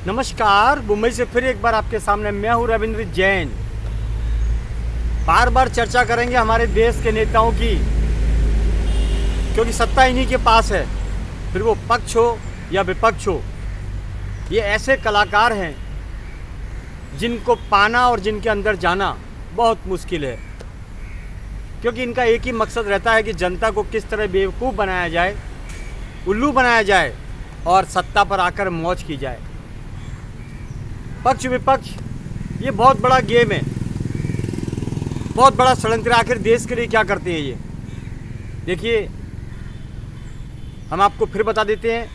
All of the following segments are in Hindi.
नमस्कार। मुंबई से फिर एक बार आपके सामने मैं हूं रविंद्र जैन। बार बार चर्चा करेंगे हमारे देश के नेताओं की, क्योंकि सत्ता इन्हीं के पास है, फिर वो पक्ष हो या विपक्ष हो। ये ऐसे कलाकार हैं जिनको पाना और जिनके अंदर जाना बहुत मुश्किल है, क्योंकि इनका एक ही मकसद रहता है कि जनता को किस तरह बेवकूफ़ बनाया जाए, उल्लू बनाया जाए और सत्ता पर आकर मौज की जाए। पक्ष विपक्ष ये बहुत बड़ा गेम है, बहुत बड़ा षड्यंत्र। आखिर देश के लिए क्या करते हैं ये? देखिए, हम आपको फिर बता देते हैं,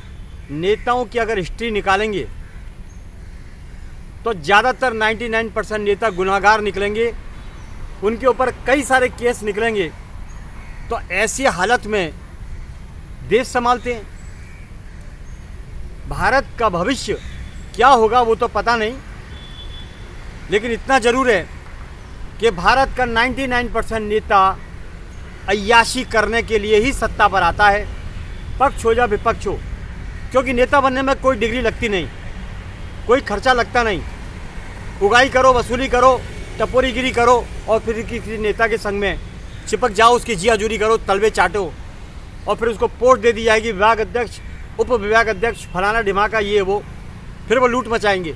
नेताओं की अगर हिस्ट्री निकालेंगे तो ज़्यादातर 99% नेता गुनाहगार निकलेंगे, उनके ऊपर कई सारे केस निकलेंगे। तो ऐसी हालत में देश संभालते हैं। भारत का भविष्य क्या होगा वो तो पता नहीं, लेकिन इतना ज़रूर है कि भारत का 99% नेता अय्याशी करने के लिए ही सत्ता पर आता है, पक्ष हो या विपक्ष हो। क्योंकि नेता बनने में कोई डिग्री लगती नहीं, कोई खर्चा लगता नहीं। उगाई करो, वसूली करो, टपोरीगिरी करो और फिर किसी नेता के संग में चिपक जाओ, उसकी जियाजूरी करो, तलवे चाटो और फिर उसको पोस्ट दे दी जाएगी, विभाग अध्यक्ष, उप विभाग अध्यक्ष, फलाना ढिमाका, ये वो, फिर वो लूट मचाएंगे।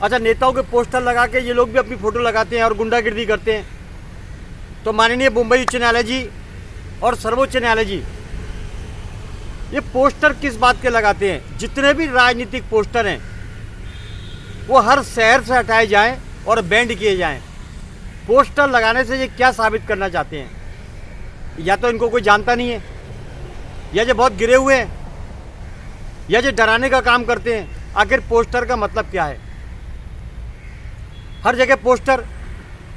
अच्छा, नेताओं के पोस्टर लगा के ये लोग भी अपनी फ़ोटो लगाते हैं और गुंडागिर्दी करते हैं। तो माननीय मुंबई उच्च न्यायालय जी और सर्वोच्च न्यायालय जी, ये पोस्टर किस बात के लगाते हैं? जितने भी राजनीतिक पोस्टर हैं वो हर शहर से हटाए जाएं और बैंड किए जाएं। पोस्टर लगाने से ये क्या साबित करना चाहते हैं? या तो इनको कोई जानता नहीं है, या जो बहुत गिरे हुए हैं, या जो डराने का काम करते हैं। आखिर पोस्टर का मतलब क्या है? हर जगह पोस्टर,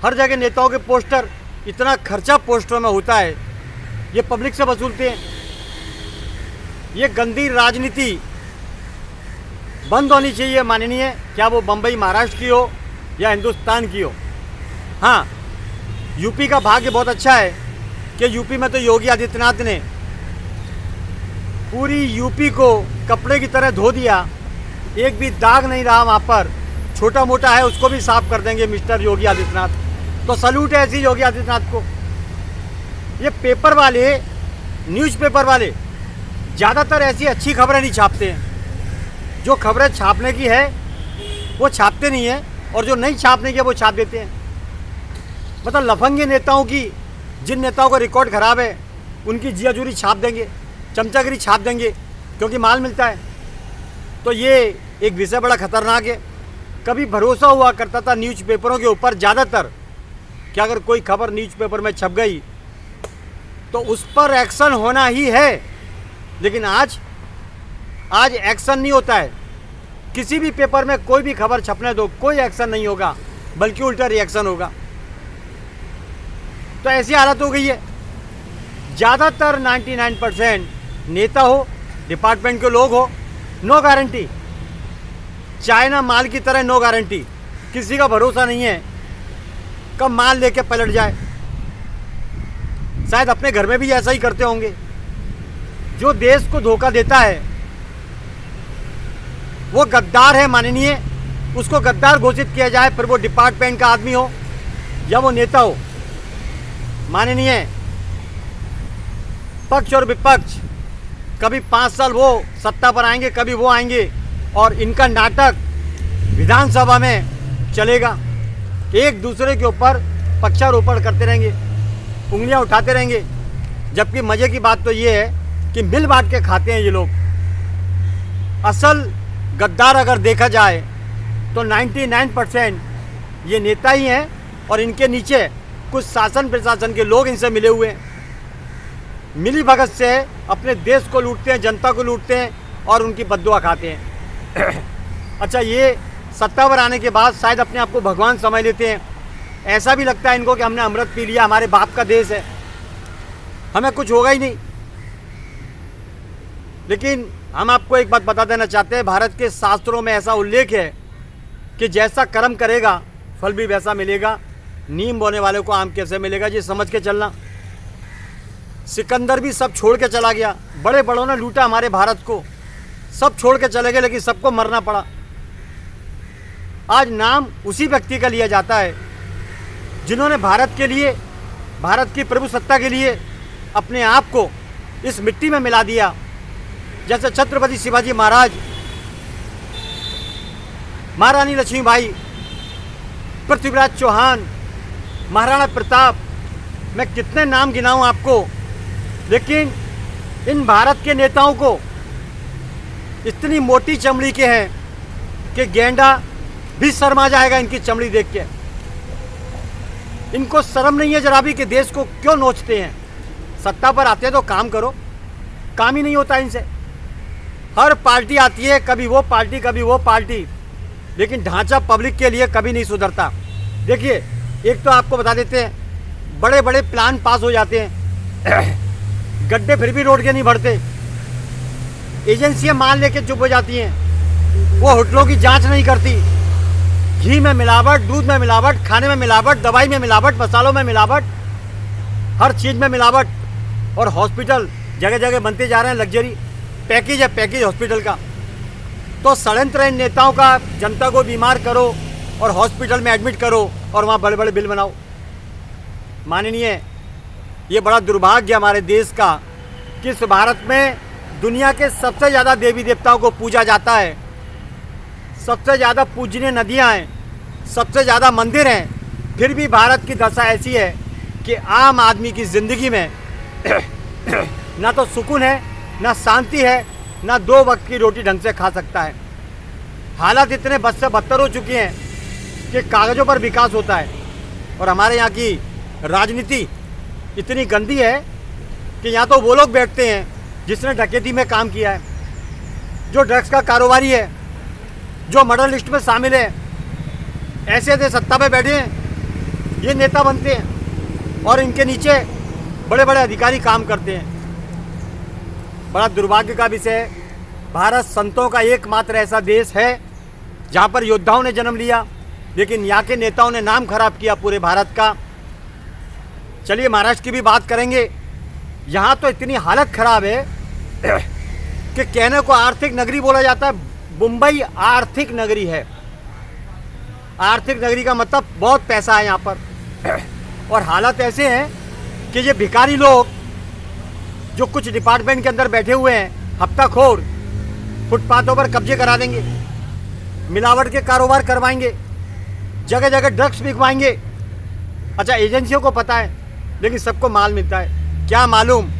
हर जगह नेताओं के पोस्टर, इतना खर्चा पोस्टरों में होता है, ये पब्लिक से वसूलते हैं। ये गंदी राजनीति बंद होनी चाहिए माननीय, क्या वो बम्बई महाराष्ट्र की हो या हिंदुस्तान की हो। हाँ, यूपी का भाग्य बहुत अच्छा है कि यूपी में तो योगी आदित्यनाथ ने पूरी यूपी को कपड़े की तरह धो दिया, एक भी दाग नहीं रहा वहाँ पर। छोटा मोटा है उसको भी साफ कर देंगे मिस्टर योगी आदित्यनाथ। तो सल्यूट है ऐसी योगी आदित्यनाथ को। ये पेपर वाले, न्यूज़पेपर वाले ज़्यादातर ऐसी अच्छी खबरें नहीं छापते हैं। जो खबरें छापने की है वो छापते नहीं हैं, और जो नहीं छापने की है वो छाप देते हैं। मतलब लफंगे नेताओं की, जिन नेताओं का रिकॉर्ड ख़राब है उनकी जियाजूरी छाप देंगे, चमचागिरी छाप देंगे, क्योंकि माल मिलता है। तो ये एक विषय बड़ा खतरनाक है। कभी भरोसा हुआ करता था न्यूज़पेपरों के ऊपर ज़्यादातर कि अगर कोई खबर न्यूज़पेपर में छप गई तो उस पर एक्शन होना ही है, लेकिन आज एक्शन नहीं होता है। किसी भी पेपर में कोई भी खबर छपने दो, कोई एक्शन नहीं होगा, बल्कि उल्टा रिएक्शन होगा। तो ऐसी हालत हो गई है। ज़्यादातर 99% नेता हो, डिपार्टमेंट के लोग हो, नो गारंटी। चाइना माल की तरह नो गारंटी, किसी का भरोसा नहीं है कब माल लेके पलट जाए। शायद अपने घर में भी ऐसा ही करते होंगे। जो देश को धोखा देता है वो गद्दार है माननीय, उसको गद्दार घोषित किया जाए, फिर वो डिपार्टमेंट का आदमी हो या वो नेता हो। माननीय, पक्ष और विपक्ष, कभी 5 साल वो सत्ता पर आएंगे, कभी वो आएंगे, और इनका नाटक विधानसभा में चलेगा। एक दूसरे के ऊपर पक्षारोपण करते रहेंगे, उंगलियां उठाते रहेंगे। जबकि मज़े की बात तो ये है कि मिल बांट के खाते हैं ये लोग। असल गद्दार अगर देखा जाए तो 99% ये नेता ही हैं, और इनके नीचे कुछ शासन प्रशासन के लोग इनसे मिले हुए हैं। मिली भगत से अपने देश को लूटते हैं, जनता को लूटते हैं और उनकी बद्दुआ खाते हैं। अच्छा, ये सत्ता पर आने के बाद शायद अपने आप को भगवान समझ लेते हैं। ऐसा भी लगता है इनको कि हमने अमृत पी लिया, हमारे बाप का देश है, हमें कुछ होगा ही नहीं। लेकिन हम आपको एक बात बता देना चाहते हैं, भारत के शास्त्रों में ऐसा उल्लेख है कि जैसा कर्म करेगा फल भी वैसा मिलेगा। नीम बोने वाले को आम कैसे मिलेगा, ये समझ के चलना। सिकंदर भी सब छोड़ के चला गया, बड़े बड़ों ने लूटा हमारे भारत को। सब छोड़ के चले गए, लेकिन सबको मरना पड़ा। आज नाम उसी व्यक्ति का लिया जाता है जिन्होंने भारत के लिए, भारत की प्रभुसत्ता के लिए अपने आप को इस मिट्टी में मिला दिया। जैसे छत्रपति शिवाजी महाराज, महारानी लक्ष्मीबाई, पृथ्वीराज चौहान, महाराणा प्रताप, मैं कितने नाम गिनाऊं आपको, लेकिन इन भारत के नेताओं को इतनी मोटी चमड़ी के हैं कि गेंडा भी शर्मा जाएगा इनकी चमड़ी देख के। इनको शर्म नहीं है जरा भी कि देश को क्यों नोचते हैं। सत्ता पर आते हैं तो काम करो, काम ही नहीं होता इनसे। हर पार्टी आती है, कभी वो पार्टी कभी वो पार्टी, लेकिन ढांचा पब्लिक के लिए कभी नहीं सुधरता। देखिए, एक तो आपको बता देते हैं, बड़े बड़े प्लान पास हो जाते हैं, गड्ढे फिर भी रोड के नहीं भरते। एजेंसियां माल लेके चुप हो जाती हैं, वो होटलों की जांच नहीं करती। घी में मिलावट, दूध में मिलावट, खाने में मिलावट, दवाई में मिलावट, मसालों में मिलावट, हर चीज़ में मिलावट। और हॉस्पिटल जगह जगह बनते जा रहे हैं, लग्जरी पैकेज है, पैकेज हॉस्पिटल का। तो षड्यंत्र इन नेताओं का, जनता को बीमार करो और हॉस्पिटल में एडमिट करो और वहाँ बड़े बड़े बिल बनाओ। माननीय, ये बड़ा दुर्भाग्य हमारे देश का कि इस भारत में दुनिया के सबसे ज़्यादा देवी देवताओं को पूजा जाता है, सबसे ज़्यादा पूजनीय नदियाँ हैं, सबसे ज़्यादा मंदिर हैं, फिर भी भारत की दशा ऐसी है कि आम आदमी की ज़िंदगी में ना तो सुकून है, ना शांति है, ना 2 वक्त की रोटी ढंग से खा सकता है। हालात इतने बद से बदतर हो चुके हैं कि कागज़ों पर विकास होता है और हमारे यहाँ की राजनीति इतनी गंदी है कि यहाँ तो वो लोग बैठते हैं जिसने डकैती में काम किया है, जो ड्रग्स का कारोबारी है, जो मर्डर लिस्ट में शामिल है। ऐसे ऐसे सत्ता पे बैठे हैं, ये नेता बनते हैं और इनके नीचे बड़े बड़े अधिकारी काम करते हैं। बड़ा दुर्भाग्य का विषय है, भारत संतों का एकमात्र ऐसा देश है जहाँ पर योद्धाओं ने जन्म लिया, लेकिन यहाँ के नेताओं ने नाम खराब किया पूरे भारत का। चलिए महाराष्ट्र की भी बात करेंगे। यहाँ तो इतनी हालत खराब है कि कहने को आर्थिक नगरी बोला जाता है। मुंबई आर्थिक नगरी है। आर्थिक नगरी का मतलब बहुत पैसा है यहाँ पर। और हालत ऐसे हैं कि ये भिखारी लोग जो कुछ डिपार्टमेंट के अंदर बैठे हुए हैं, हफ्ताखोर, फुटपाथों पर कब्जे करा देंगे, मिलावट के कारोबार करवाएंगे, जगह जगह ड्रग्स बिकवाएंगे। अच्छा, एजेंसियों को पता है, लेकिन सबको माल मिलता है। क्या मालूम,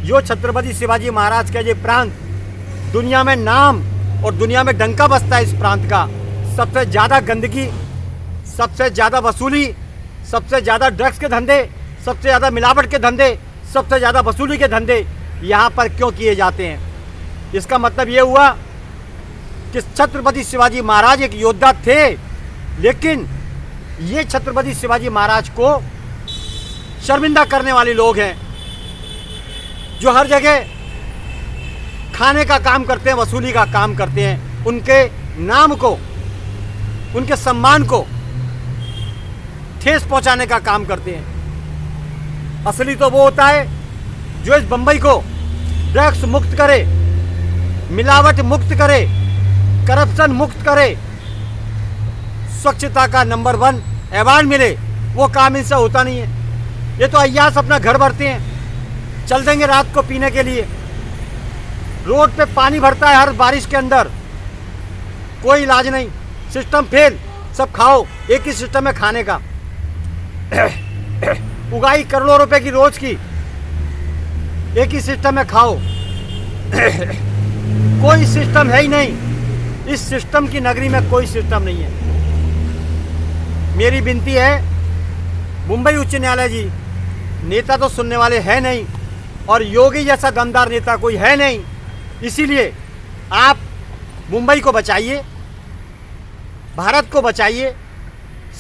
जो छत्रपति शिवाजी महाराज का ये प्रांत दुनिया में नाम और दुनिया में डंका बजता है, इस प्रांत का सबसे ज़्यादा गंदगी, सबसे ज़्यादा वसूली, सबसे ज़्यादा ड्रग्स के धंधे, सबसे ज़्यादा मिलावट के धंधे, सबसे ज़्यादा वसूली के धंधे यहाँ पर क्यों किए जाते हैं? इसका मतलब ये हुआ कि छत्रपति शिवाजी महाराज एक योद्धा थे, लेकिन ये छत्रपति शिवाजी महाराज को शर्मिंदा करने वाले लोग हैं जो हर जगह खाने का काम करते हैं, वसूली का काम करते हैं, उनके नाम को, उनके सम्मान को ठेस पहुंचाने का काम करते हैं। असली तो वो होता है जो इस बंबई को ड्रग्स मुक्त करे, मिलावट मुक्त करे, करप्शन मुक्त करे, स्वच्छता का नंबर 1 अवार्ड मिले। वो काम इनसे होता नहीं है। ये तो अय्यास अपना घर भरते हैं, चल देंगे रात को पीने के लिए। रोड पे पानी भरता है हर बारिश के अंदर, कोई इलाज नहीं, सिस्टम फेल, सब खाओ। एक ही सिस्टम है खाने का, उगाई करोड़ों रुपए की रोज की, एक ही सिस्टम है खाओ। कोई सिस्टम है ही नहीं। इस सिस्टम की नगरी में कोई सिस्टम नहीं है। मेरी विनती है, मुंबई उच्च न्यायालय जी, नेता तो सुनने वाले हैं नहीं और योगी जैसा दमदार नेता कोई है नहीं, इसीलिए आप मुंबई को बचाइए, भारत को बचाइए,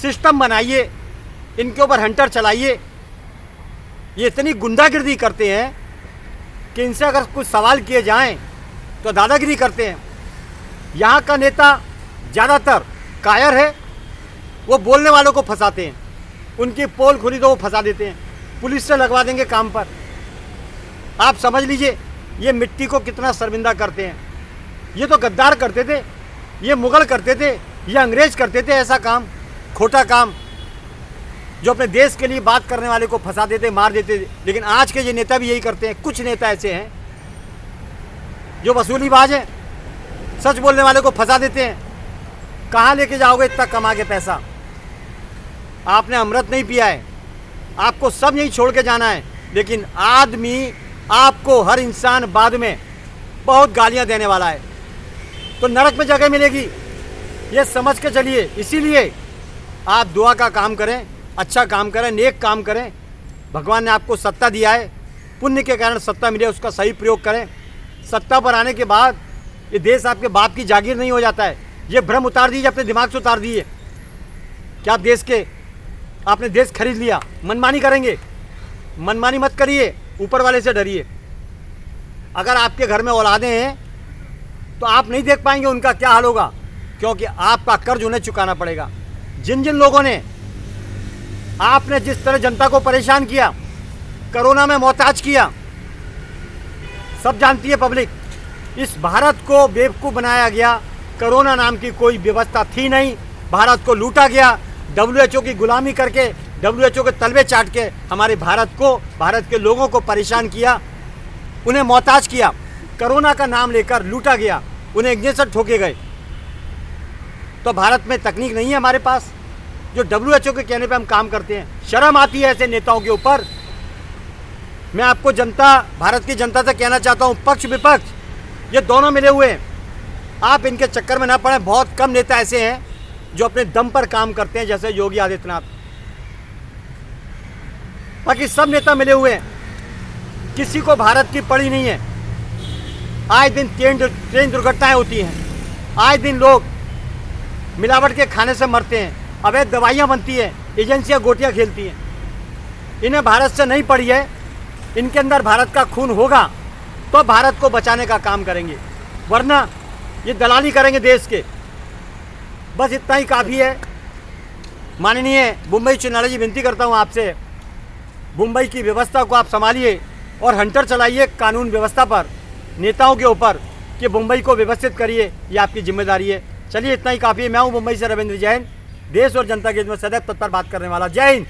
सिस्टम बनाइए, इनके ऊपर हंटर चलाइए। ये इतनी गुंडागिर्दी करते हैं कि इनसे अगर कुछ सवाल किए जाएं तो दादागिरी करते हैं। यहाँ का नेता ज़्यादातर कायर है, वो बोलने वालों को फंसाते हैं। उनकी पोल खुली तो वो फंसा देते हैं, पुलिस से लगवा देंगे काम पर। आप समझ लीजिए ये मिट्टी को कितना शर्मिंदा करते हैं। ये तो गद्दार करते थे, ये मुगल करते थे, ये अंग्रेज करते थे ऐसा काम, खोटा काम, जो अपने देश के लिए बात करने वाले को फंसा देते, मार देते। लेकिन आज के ये नेता भी यही करते हैं। कुछ नेता ऐसे हैं जो वसूलीबाज हैं, सच बोलने वाले को फंसा देते हैं। कहाँ लेके जाओगे इतना कमा के पैसा? आपने अमृत नहीं पिया है, आपको सब यहीं छोड़ के जाना है। लेकिन आदमी आपको, हर इंसान बाद में बहुत गालियां देने वाला है, तो नरक में जगह मिलेगी, ये समझ के चलिए। इसीलिए आप दुआ का काम करें, अच्छा काम करें, नेक काम करें। भगवान ने आपको सत्ता दिया है, पुण्य के कारण सत्ता मिले, उसका सही प्रयोग करें। सत्ता पर आने के बाद ये देश आपके बाप की जागीर नहीं हो जाता है। ये भ्रम उतार दीजिए, अपने दिमाग से उतार दीजिए कि आप देश के, आपने देश खरीद लिया। मनमानी करेंगे, मनमानी मत करिए, ऊपर वाले से डरिए। अगर आपके घर में औलादें हैं तो आप नहीं देख पाएंगे उनका क्या हाल होगा, क्योंकि आपका कर्ज उन्हें चुकाना पड़ेगा। जिन जिन लोगों ने, आपने जिस तरह जनता को परेशान किया, कोरोना में मोहताज किया, सब जानती है पब्लिक। इस भारत को बेवकूफ़ बनाया गया, कोरोना नाम की कोई व्यवस्था थी नहीं, भारत को लूटा गया। WHO की गुलामी करके, WHO के तलवे चाट के हमारे भारत को, भारत के लोगों को परेशान किया, उन्हें मोहताज किया। कोरोना का नाम लेकर लूटा गया, उन्हें इंजेक्शन ठोके गए। तो भारत में तकनीक नहीं है हमारे पास, जो WHO के कहने पे हम काम करते हैं। शर्म आती है ऐसे नेताओं के ऊपर। मैं आपको जनता, भारत की जनता से कहना चाहता हूँ, पक्ष विपक्ष ये दोनों मिले हुए हैं, आप इनके चक्कर में ना पड़े। बहुत कम नेता ऐसे हैं जो अपने दम पर काम करते हैं, जैसे योगी आदित्यनाथ। बाकी सब नेता मिले हुए हैं, किसी को भारत की पड़ी नहीं है। आए दिन ट्रेन दुर्घटनाएं होती हैं, आए दिन लोग मिलावट के खाने से मरते हैं, अवैध दवाइयां बनती हैं, एजेंसियां गोटियां खेलती हैं। इन्हें भारत से नहीं पड़ी है, इनके अंदर भारत का खून होगा तो भारत को बचाने का काम करेंगे, वरना ये दलाली करेंगे देश के। बस इतना ही काफ़ी है। माननीय मुंबई उच्च न्यायालय जी, विनती करता हूँ आपसे, मुंबई की व्यवस्था को आप संभालिए और हंटर चलाइए कानून व्यवस्था पर, नेताओं के ऊपर, कि मुंबई को व्यवस्थित करिए, ये आपकी जिम्मेदारी है। चलिए इतना ही काफ़ी है। मैं हूँ मुंबई से रविंद्र जैन, देश और जनता के हित में सदैव तत्पर बात करने वाला। जय हिंद।